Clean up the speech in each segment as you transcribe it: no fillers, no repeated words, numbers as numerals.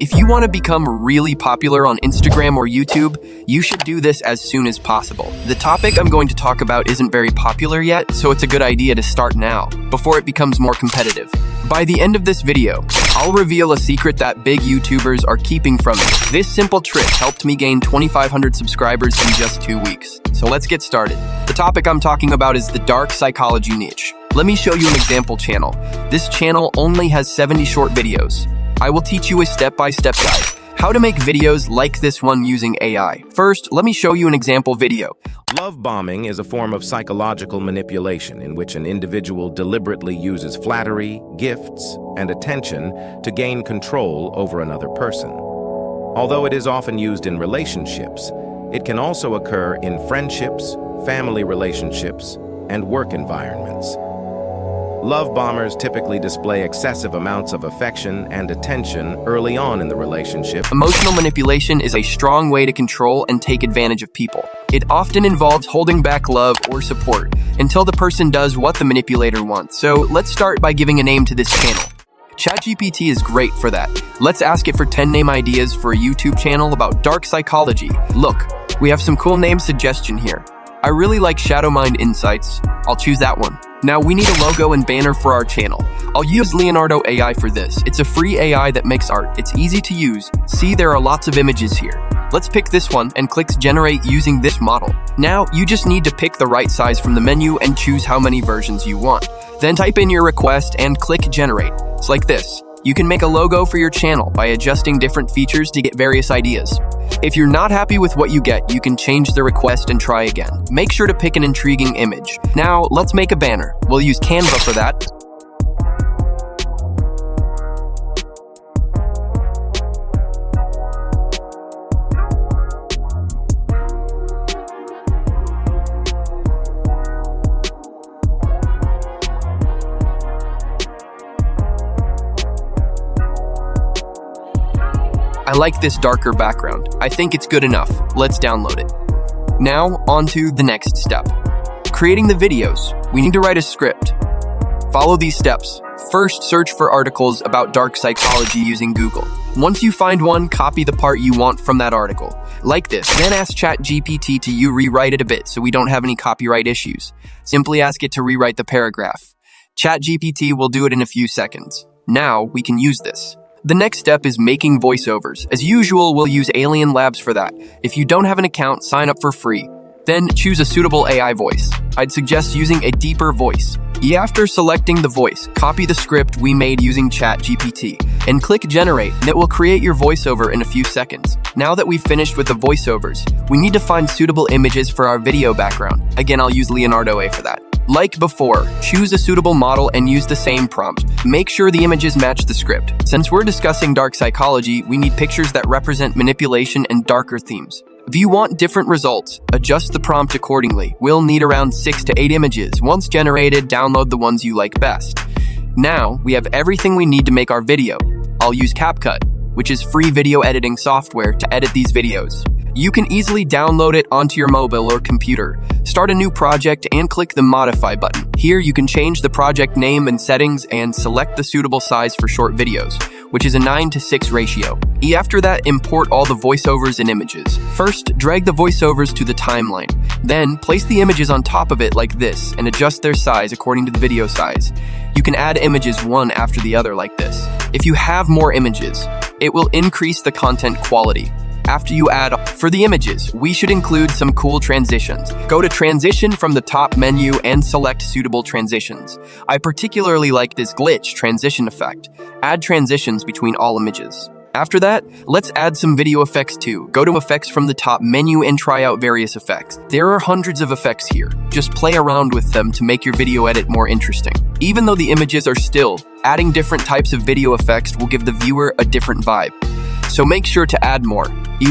If you want to become really popular on Instagram or YouTube, you should do this as soon as possible. The topic I'm going to talk about isn't very popular yet, so it's a good idea to start now, before it becomes more competitive. By the end of this video, I'll reveal a secret that big YouTubers are keeping from me. This simple trick helped me gain 2,500 subscribers in just 2 weeks. So let's get started. The topic I'm talking about is the dark psychology niche. Let me show you an example channel. This channel only has 70 short videos. I will teach you a step-by-step guide, how to make videos like this one using AI. First, let me show you an example video. Love bombing is a form of psychological manipulation in which an individual deliberately uses flattery, gifts, and attention to gain control over another person. Although it is often used in relationships, it can also occur in friendships, family relationships, and work environments. Love bombers typically display excessive amounts of affection and attention early on in the relationship. Emotional manipulation is a strong way to control and take advantage of people. It often involves holding back love or support until the person does what the manipulator wants. So let's start by giving a name to this channel. ChatGPT is great for that. Let's ask it for 10 name ideas for a YouTube channel about dark psychology. Look, we have some cool name suggestion here. I really like Shadow Mind Insights. I'll choose that one. Now we need a logo and banner for our channel. I'll use Leonardo AI for this. It's a free AI that makes art. It's easy to use. See, there are lots of images here. Let's pick this one and click generate using this model. Now you just need to pick the right size from the menu and choose how many versions you want. Then type in your request and click generate. It's like this. You can make a logo for your channel by adjusting different features to get various ideas. If you're not happy with what you get, you can change the request and try again. Make sure to pick an intriguing image. Now, let's make a banner. We'll use Canva for that. I like this darker background. I think it's good enough. Let's download it. Now, on to the next step. Creating the videos. We need to write a script. Follow these steps. First, search for articles about dark psychology using Google. Once you find one, copy the part you want from that article. Like this. Then ask ChatGPT to rewrite it a bit so we don't have any copyright issues. Simply ask it to rewrite the paragraph. ChatGPT will do it in a few seconds. Now, we can use this. The next step is making voiceovers. As usual, we'll use Alien Labs for that. If you don't have an account, sign up for free. Then choose a suitable AI voice. I'd suggest using a deeper voice. After selecting the voice, copy the script we made using ChatGPT and click generate, and it will create your voiceover in a few seconds. Now that we've finished with the voiceovers, we need to find suitable images for our video background. Again, I'll use Leonardo AI for that. Like before, choose a suitable model and use the same prompt. Make sure the images match the script. Since we're discussing dark psychology, we need pictures that represent manipulation and darker themes. If you want different results, adjust the prompt accordingly. We'll need around 6 to 8 images. Once generated, download the ones you like best. Now, we have everything we need to make our video. I'll use CapCut, which is free video editing software to edit these videos. You can easily download it onto your mobile or computer. Start a new project and click the Modify button. Here you can change the project name and settings and select the suitable size for short videos, which is a 9:6 ratio. After that, import all the voiceovers and images. First, drag the voiceovers to the timeline. Then, place the images on top of it like this and adjust their size according to the video size. You can add images one after the other like this. If you have more images, it will increase the content quality. After you add for the images, we should include some cool transitions. Go to transition from the top menu and select suitable transitions. I particularly like this glitch transition effect. Add transitions between all images. After that, let's add some video effects too. Go to effects from the top menu and try out various effects. There are hundreds of effects here. Just play around with them to make your video edit more interesting. Even though the images are still, adding different types of video effects will give the viewer a different vibe. So make sure to add more.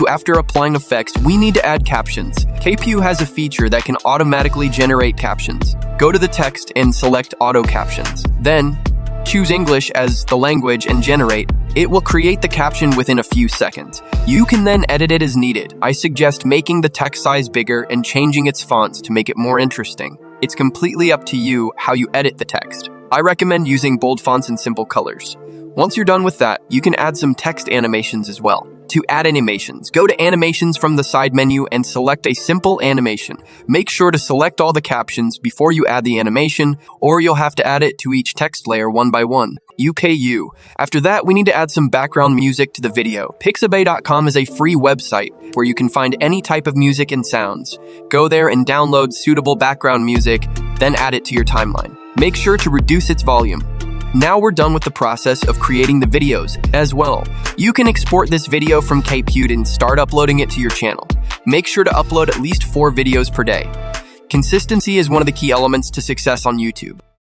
After applying effects, we need to add captions. KPU has a feature that can automatically generate captions. Go to the text and select Auto Captions. Then, choose English as the language and generate. It will create the caption within a few seconds. You can then edit it as needed. I suggest making the text size bigger and changing its fonts to make it more interesting. It's completely up to you how you edit the text. I recommend using bold fonts and simple colors. Once you're done with that, you can add some text animations as well. To add animations, go to Animations from the side menu and select a simple animation. Make sure to select all the captions before you add the animation, or you'll have to add it to each text layer one by one. You. After that, we need to add some background music to the video. Pixabay.com is a free website where you can find any type of music and sounds. Go there and download suitable background music, then add it to your timeline. Make sure to reduce its volume. Now we're done with the process of creating the videos as well. You can export this video from Kpute and start uploading it to your channel. Make sure to upload at least 4 videos per day. Consistency is one of the key elements to success on YouTube.